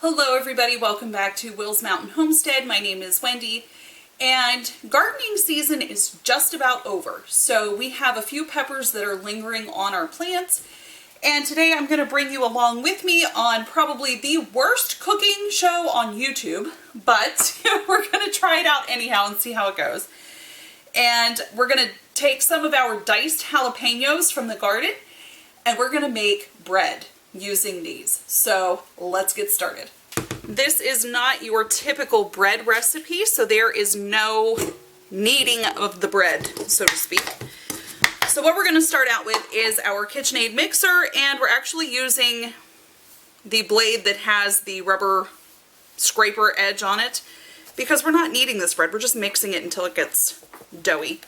Hello everybody, welcome back to Will's Mountain Homestead. My name is Wendy and gardening season is just about over. So we have a few peppers that are lingering on our plants, and today I'm going to bring you along with me on probably the worst cooking show on YouTube, but we're going to try it out anyhow and see how it goes. And we're going to take some of our diced jalapenos from the garden and we're going to make bread using these. So let's get started. This is not your typical bread recipe, so there is no kneading of the bread, so to speak. So what we're going to start out with is our KitchenAid mixer, and we're actually using the blade that has the rubber scraper edge on it because we're not kneading this bread, we're just mixing it until it gets doughy.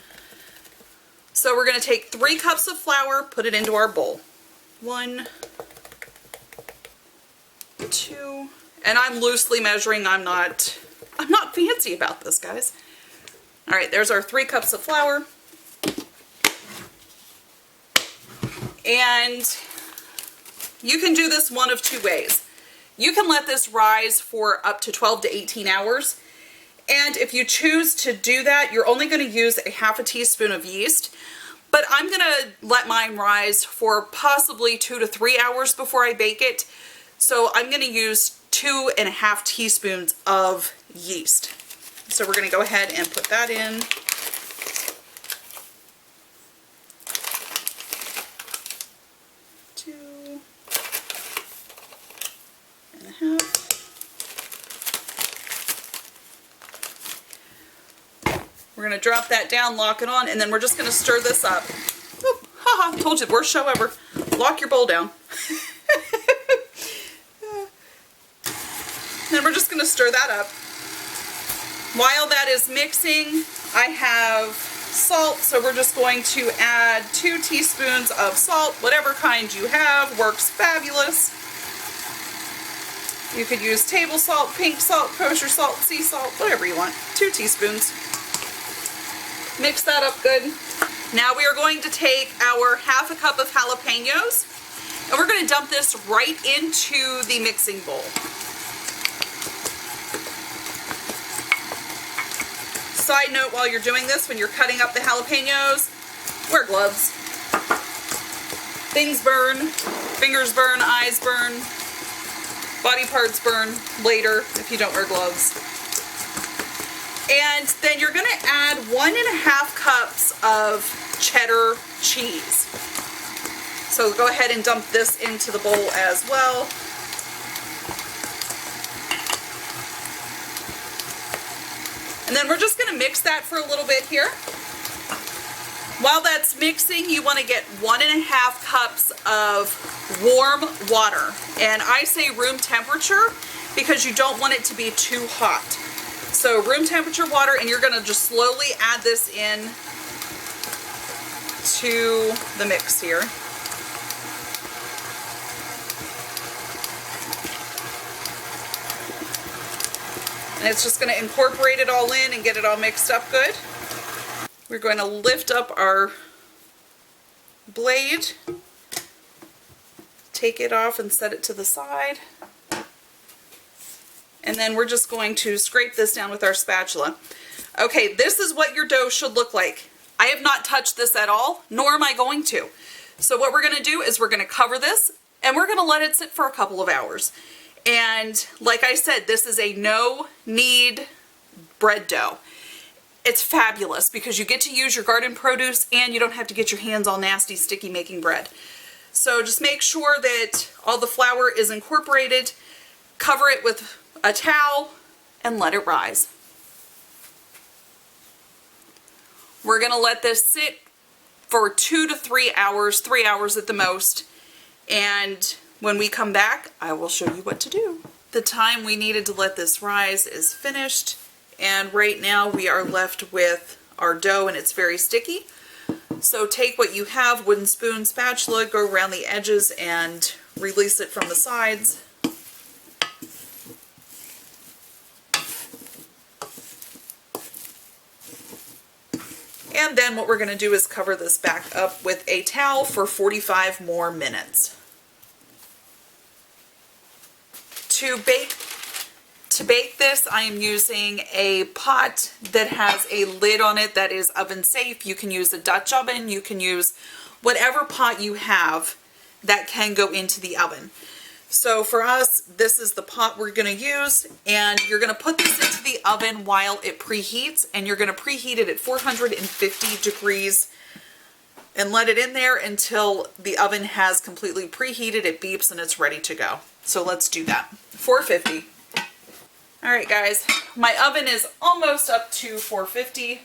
So we're going to take 3 cups of flour, put it into our bowl. 1, 2, and I'm loosely measuring. I'm not fancy about this, guys. All right, there's our 3 cups of flour. And you can do this one of 2 ways. You can let this rise for up to 12 to 18 hours. And if you choose to do that, you're only going to use a ½ teaspoon of yeast. But I'm going to let mine rise for possibly 2 to 3 hours before I bake it. So I'm going to use 2½ teaspoons of yeast. So we're going to go ahead and put that in. We're going to drop that down, lock it on, and then we're just going to stir this up. Oop, haha, told you, worst show ever. Lock your bowl down. Then we're just going to stir that up. While that is mixing, I have salt, so we're just going to add 2 teaspoons of salt. Whatever kind you have works fabulous. You could use table salt, pink salt, kosher salt, sea salt, whatever you want. 2 teaspoons. Mix that up good. Now we are going to take our ½ cup of jalapenos and we're going to dump this right into the mixing bowl. Side note, while you're doing this, when you're cutting up the jalapenos, wear gloves. Things burn, fingers burn, eyes burn, body parts burn later if you don't wear gloves. And then you're going to add 1½ cups of cheddar cheese. So go ahead and dump this into the bowl as well. And then we're just going to mix that for a little bit here. While that's mixing, you want to get 1½ cups of warm water. And I say room temperature because you don't want it to be too hot. So room temperature water, and you're going to just slowly add this in to the mix here. And it's just going to incorporate it all in and get it all mixed up good. We're going to lift up our blade, take it off and set it to the side. And then we're just going to scrape this down with our spatula. Okay, this is what your dough should look like. I have not touched this at all, nor am I going to. So what we're going to do is we're going to cover this and we're going to let it sit for a couple of hours. And like I said, this is a no knead bread dough. It's fabulous because you get to use your garden produce and you don't have to get your hands all nasty, sticky making bread. So just make sure that all the flour is incorporated, cover it with a towel, and let it rise. We're going to let this sit for 2 to 3 hours, 3 hours at the most, and when we come back, I will show you what to do. The time we needed to let this rise is finished, and right now we are left with our dough and it's very sticky. So take what you have, wooden spoon, spatula, go around the edges and release it from the sides. And then what we're going to do is cover this back up with a towel for 45 more minutes. To bake this, I am using a pot that has a lid on it that is oven safe. You can use a Dutch oven, you can use whatever pot you have that can go into the oven. So for us, this is the pot we're going to use, and you're going to put this into the oven while it preheats, and you're going to preheat it at 450 degrees and let it in there until the oven has completely preheated, it beeps, and it's ready to go. So let's do that. 450. All right, guys, my oven is almost up to 450,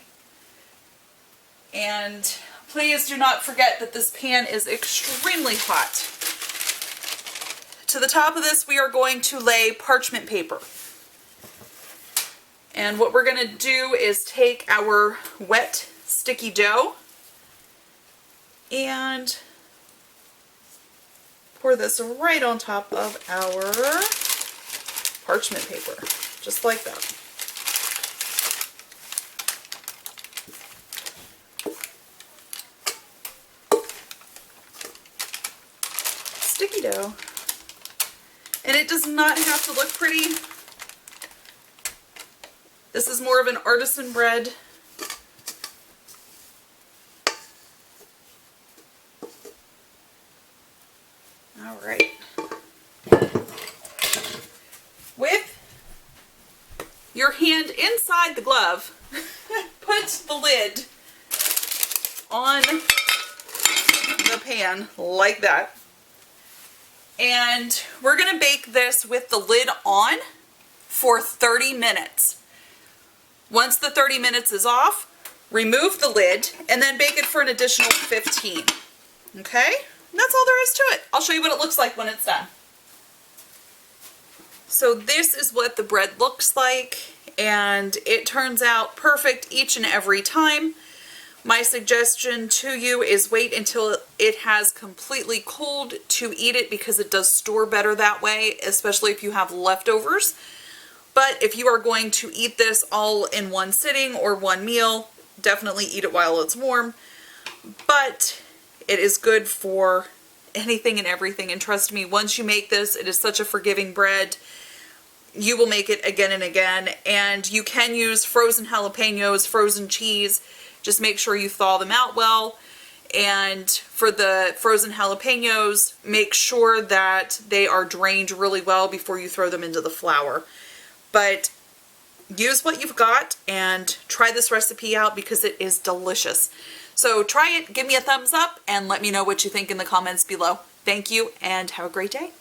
and please do not forget that this pan is extremely hot. To the top of this, we are going to lay parchment paper. And what we're going to do is take our wet, sticky dough and pour this right on top of our parchment paper, just like that. Sticky dough. And it does not have to look pretty. This is more of an artisan bread. All right. With your hand inside the glove, put the lid on the pan like that. And we're going to bake this with the lid on for 30 minutes. Once the 30 minutes is off, remove the lid and then bake it for an additional 15. Okay? And that's all there is to it. I'll show you what it looks like when it's done. So this is what the bread looks like, and it turns out perfect each and every time. My suggestion to you is wait until it has completely cooled to eat it, because it does store better that way, especially if you have leftovers. But if you are going to eat this all in one sitting or one meal, definitely eat it while it's warm. But it is good for anything and everything, and trust me, once you make this, it is such a forgiving bread. You will make it again and again, and you can use frozen jalapenos, frozen cheese. Just make sure you thaw them out well. And for the frozen jalapenos, make sure that they are drained really well before you throw them into the flour. But use what you've got and try this recipe out, because it is delicious. So try it, give me a thumbs up, and let me know what you think in the comments below. Thank you, and have a great day.